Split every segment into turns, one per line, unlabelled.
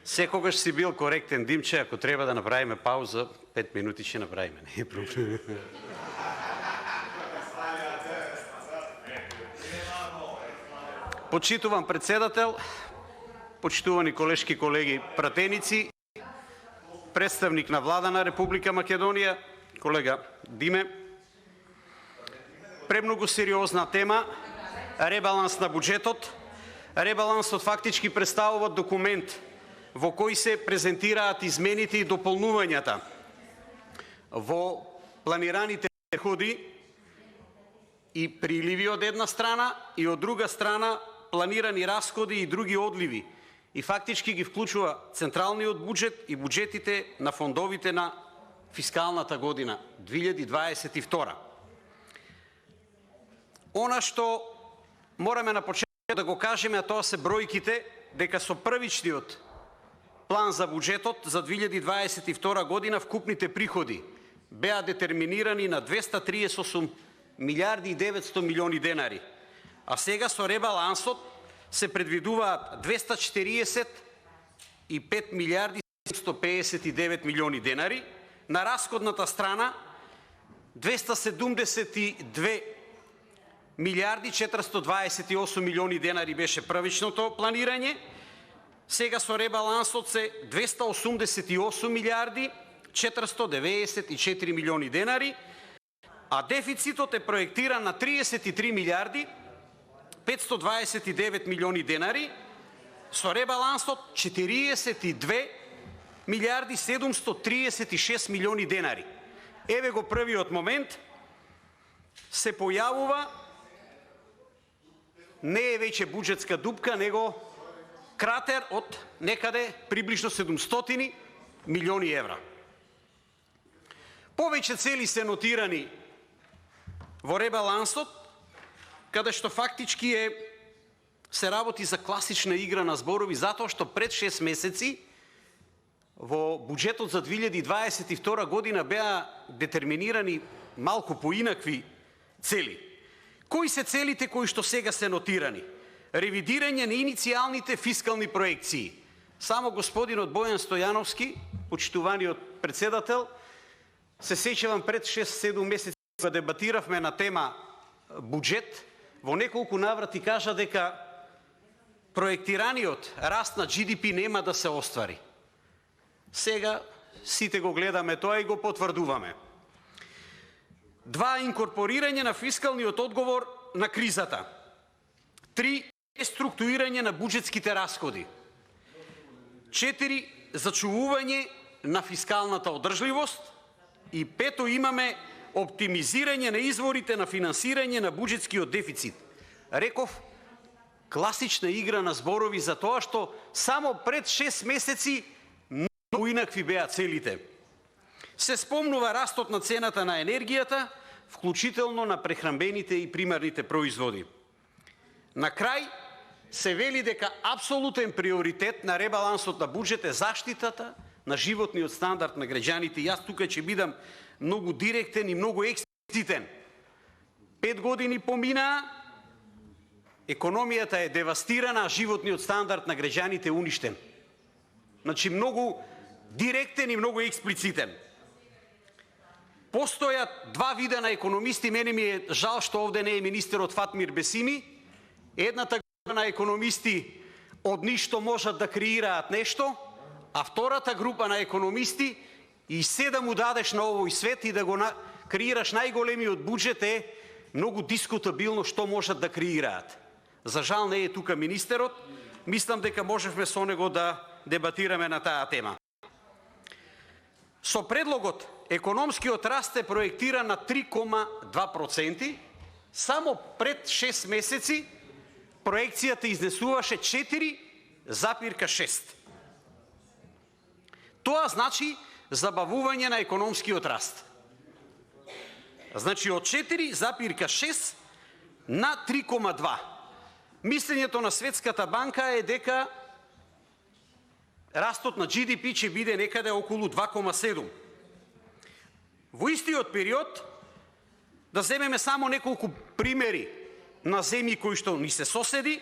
Секогаш си бил коректен, Димче, ако трябва да направиме пауза, 5 минути ще направиме, не е проблем. Почитуван председател, почитувани колешки колеги пратеници, представник на влада на Република Македонија, колега Диме, премногу сериозна тема, ребаланс на буџетот. Ребалансот фактички представува документ во кој се презентираат измените и дополнувањата во планираните приходи и приливи од една страна и од друга страна планирани расходи и други одливи. И фактички ги вклучува централниот буџет и буџетите на фондовите на фискалната година 2022. Она што мораме на почеток да го кажеме, а тоа се бројките, дека со првичниот план за буџетот за 2022 година вкупните приходи беа детерминирани на 238 милиарди и 900 милиони денари, а сега со ребалансот се предвидуваат 245 милиарди 159 милиони денари, на расходната страна 272 милиарди 428 милиони денари беше првичното планирање, сега со ребалансот се 288 милиарди 494 милиони денари, а дефицитот е проектиран на 33 милиарди 529 милиони денари, со ребалансот 42 милиарди 736 милиони денари. Еве го првиот момент, се појавува, не е веќе буџетска дупка, него кратер од некаде приближно 700 милиони евра. Повеќе цели се нотирани во ребалансот, каде што фактички се работи за класична игра на зборови, затоа што пред 6 месеци во буџетот за 2022 година беа детерминирани малку поинакви цели. Кои се целите кои што сега се нотирани? Ревидирање на иницијалните фискални проекции. Само господинот Бојан Стојановски, почитуваниот председател, се сеќавам пред 6-7 месеци кога дебатиравме на тема буџет, во неколку наврати кажа дека проектираниот раст на GDP нема да се оствари. Сега сите го гледаме тоа и го потврдуваме. 2. Инкорпорирање на фискалниот одговор на кризата. 3. Реструктурирање на буџетските расходи. 4. Зачувување на фискалната одржливост. И 5. Имаме оптимизирање на изворите на финансирање на буџетскиот дефицит. Реков, класична игра на зборови за тоа што само пред 6 месеци многу инакви беа целите. Се спомнува растот на цената на енергијата, вклучително на прехранбените и примарните производи. На крај се вели дека апсолутен приоритет на ребалансот на буџет е заштитата на животниот стандард на граѓаните. Јас тука ќе бидам многу директен и многу експлицитен. 5 години поминаа, економијата е девастирана, а животниот стандард на граѓаните е уништен. Значи многу директен и многу експлицитен. Постојат два вида на економисти, мене ми е жал што овде не е министерот Фатмир Бесими. Едната група на економисти од ништо можат да креираат нешто, а втората група на економисти и се да му дадеш на овој свет и да го креираш најголемиот буџет е многу дискутабилно што можат да креираат. За жал не е тука министерот, мислам дека можевме со него да дебатираме на таа тема. Со предлогот економскиот раст е проектиран на 3,2%, само пред 6 месеци проекцијата изнесуваше 4,6%. Тоа значи забавување на економскиот раст. Значи од 4,6 на 3,2. Мислењето на Светската банка е дека растот на GDP ќе биде некаде околу 2,7. Во истиот период, да земеме само неколку примери на земји кои што ни се соседи,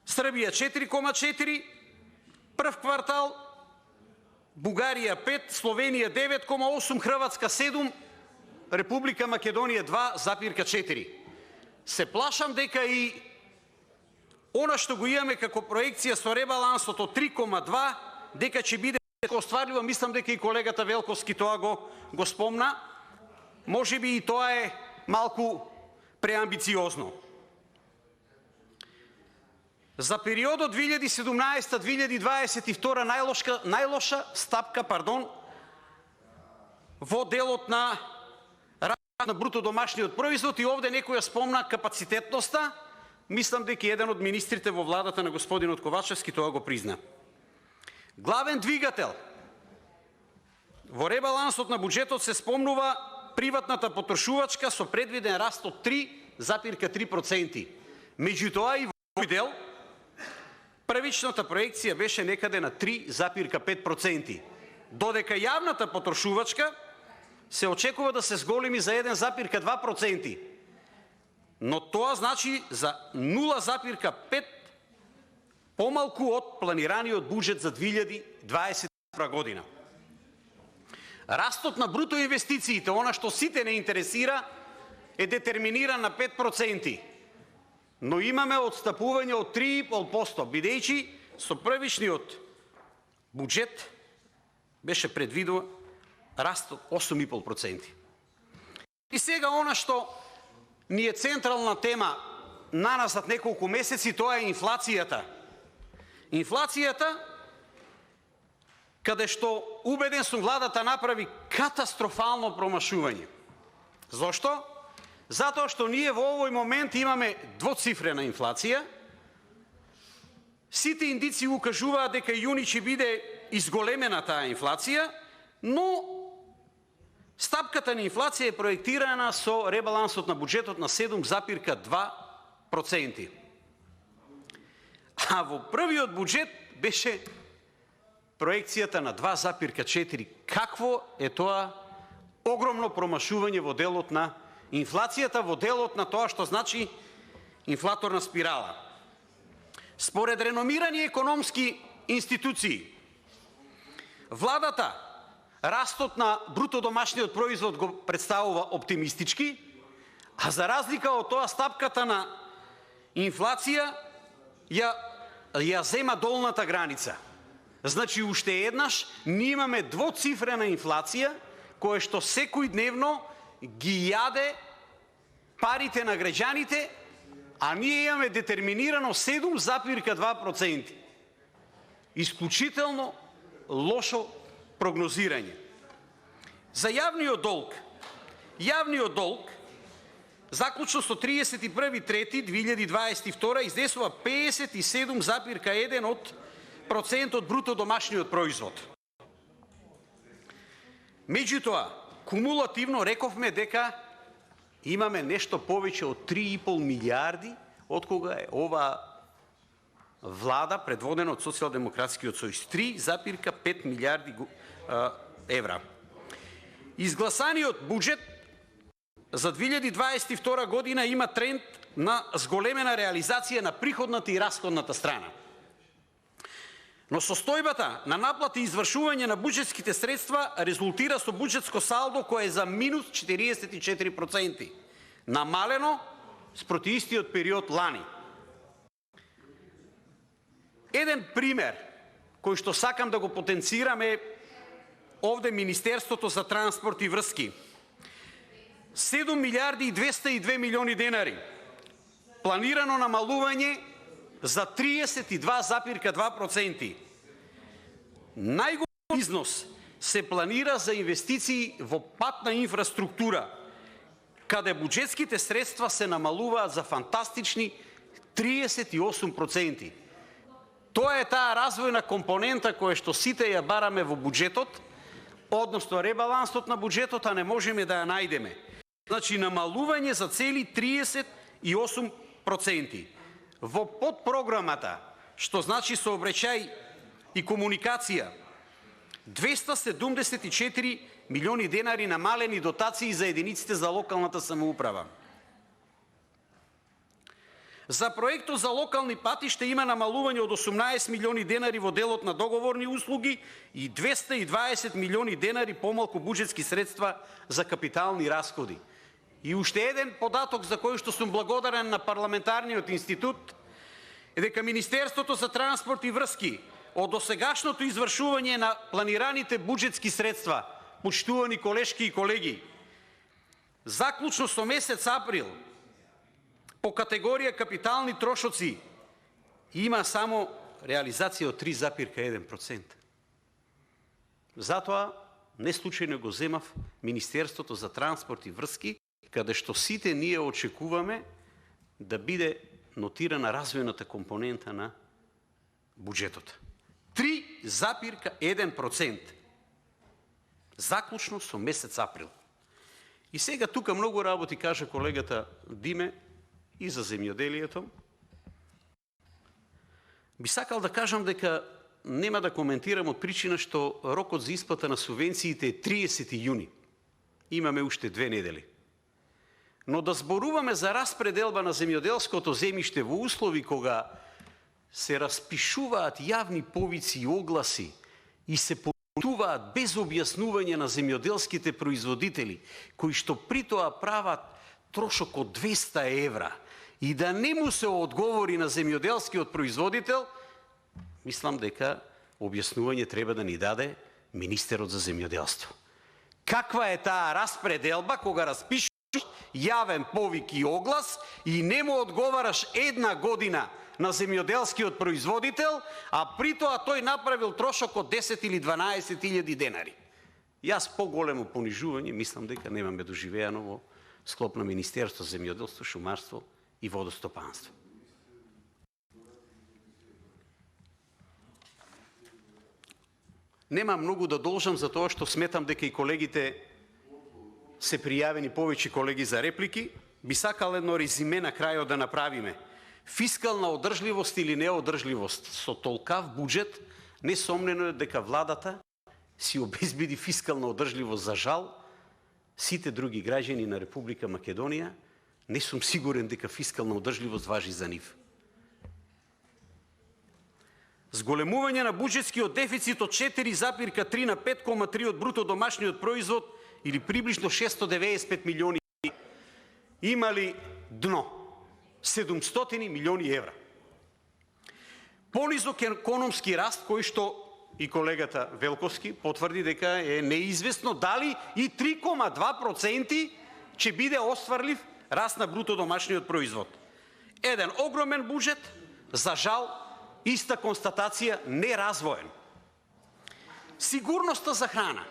Србија 4,4, Прв квартал Бугарија 5, Словенија 9,8, Хрватска 7, Република Македонија 2,4. Се плашам дека и она што го имаме како проекција со ребалансот од 3,2, дека ќе биде остварливо. Мислам дека и колегата Велковски тоа го спомна. Може би и тоа е малку преамбициозно. За периодот 2017-2022 најлоша стапка, во делот на раст на бруто домашниот производ, и овде некој ја спомна капацитетноста. Мислам дека еден од министрите во владата на господинот Ковачевски тоа го призна. Главен двигател во ребалансот на буџетот се спомнува приватната потрошувачка со предвиден раст од 3,3%. Меѓутоа и во овој дел првичната проекција беше некаде на 3,5%, додека јавната потрошувачка се очекува да се зголеми за 1,2%. Но тоа значи за 0,5 помалку од планираниот буџет за 2021 година. Растот на бруто инвестициите, она што сите не интересира, е детерминиран на 5%. Но имаме отстапување од 3,5%, бидејќи со првичниот буџет беше предвидено раст од 8,5%. И сега она што ни е централна тема наназад неколку месеци, тоа е инфлацијата. Инфлацијата, каде што убеден сум владата направи катастрофално промашување. Зошто? Затоа што ние во овој момент имаме двоцифрена инфлација. Сите индици укажуваат дека јуни ќе биде изголемена таа инфлација, но стапката на инфлација е проектирана со ребалансот на буџетот на 7,2%. А во првиот буџет беше проекцијата на 2,4%. Какво е тоа огромно промашување во делот на инфлацијата, во делот на тоа што значи инфлаторна спирала. Според реномирани економски институции, владата растот на бруто домашниот производ го представува оптимистички, а за разлика од тоа стапката на инфлација ја зема долната граница. Значи, уште еднаш, ние имаме двоцифрена инфлација, која што секојдневно ги јаде парите на граѓаните, а ние имаме детерминирано 7,2%. Исклучително лошо прогнозирање. За јавниот долг. Јавниот долг, заклучно со 31.3.2022 изнесува 57,1% од бруто домашниот производ. Меѓутоа, кумулативно рековме дека имаме нешто повеќе од 3,5 милиарди од кога е оваа влада предводена од Социјалдемократскиот сојуз. 3,5 милиарди евра. Изгласаниот буџет за 2022 година има тренд на зголемена реализација на приходната и расходната страна. Но состојбата на наплата и извршување на буџетските средства резултира со буџетско салдо кое е за минус 44%, намалено спроти истиот период лани. Еден пример кој што сакам да го потенцирам е овде Министерството за транспорт и врски. 7 милиарди и 202 милиони денари. Планирано намалување за 32,2%. Најголем износ се планира за инвестиции во патна инфраструктура, каде буџетските средства се намалуваат за фантастични 38%. Тоа е таа развојна компонента која што сите ја бараме во буџетот, односно ребалансот на буџетот, а не можеме да ја најдеме. Значи, намалување за цели 38%. Во подпрограмата, што значи сообраќај и комуникација, 274 милиони денари намалени дотации за единиците за локалната самоуправа. За проектот за локални патишта има намалување од 18 милиони денари во делот на договорни услуги и 220 милиони денари помалку буџетски средства за капитални расходи. И уште еден податок за кој што сум благодарен на парламентарниот институт е дека Министерството за транспорт и врски од досегашното извршување на планираните буџетски средства, почитувани колешки и колеги, заклучно со месец април, по категорија капитални трошоци, има само реализација од 3,1%. Затоа, не случајно го земав Министерството за транспорт и врски, каде што сите ние очекуваме да биде нотирана развојната компонента на буџетот. 3,1%. Заклучно со месец април. И сега тука многу работи кажа колегата Диме и за земјоделието. Би сакал да кажам дека нема да коментирам од причина што рокот за исплата на субвенциите е 30 јуни. Имаме уште 2 недели. Но да зборуваме за распределба на земјоделското земјиште во услови кога се распишуваат јавни повици и огласи и се понудуваат без објаснување на земјоделските производители, кои што при тоа прават трошок од 200 евра, и да не му се одговори на земјоделскиот производител, мислам дека објаснување треба да ни даде министерот за земјоделство. Каква е таа распределба кога распишуваш јавен повик и оглас и не му одговараш една година на земјоделскиот производител, а при тоа тој направил трошок од 10 или 12 илјади денари. Јас поголемо понижување мислам дека немаме доживеано во склоп на Министерство за земјоделство, шумарство и водостопанство. Нема многу да должам за тоа што сметам дека и колегите се пријавени повеќе колеги за реплики. Би сакал едно резиме на крајот да направиме. Фискална одржливост или неодржливост со толкав буџет, несомнено е дека владата си обезбеди фискална одржливост. За жал, сите други граѓани на Република Македонија не сум сигурен дека фискална одржливост важи за нив. Зголемување на буџетскиот дефицит од 4,3 на 5,3 од бруто домашниот производ или приближно 695 милиони имали дно 700 милиони евра. Понизок економски раст, кој што и колегата Велковски потврди дека е неизвестно дали и 3,2% ќе биде остварлив раст на бруто домашниот производ. Еден огромен буџет, за жал, иста констатација, неразвоен. Сигурноста за храна.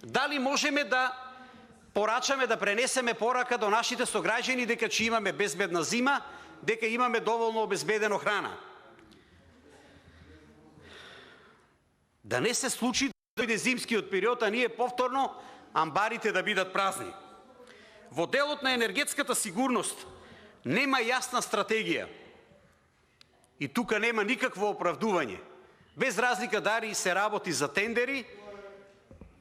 Дали можеме да порачаме, да пренесеме порака до нашите сограѓани дека ќе имаме безбедна зима, дека имаме доволно обезбедено храна? Да не се случи да дојде зимскиот период, а ние повторно амбарите да бидат празни. Во делот на енергетската сигурност нема јасна стратегија. И тука нема никакво оправдување. Без разлика дали се работи за тендери,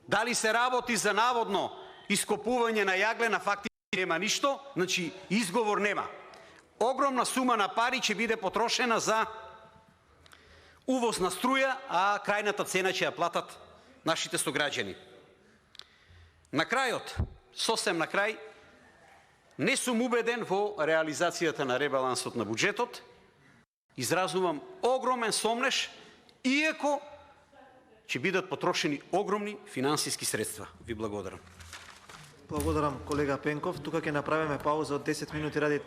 дали се работи за наводно ископување на јаглена, фактички нема ништо, значи изговор нема. Огромна сума на пари ќе биде потрошена за увоз на струја, а крајната цена ќе ја платат нашите сограѓани. На крајот, сосем на крај, не сум убеден во реализацијата на ребалансот на буџетот. Изразувам огромен сомнеш, иако ќе бидат потрошени огромни финансиски средства. Ви благодарам.
Благодарам, колега Пенков. Тука ќе направиме пауза од 10 минути ради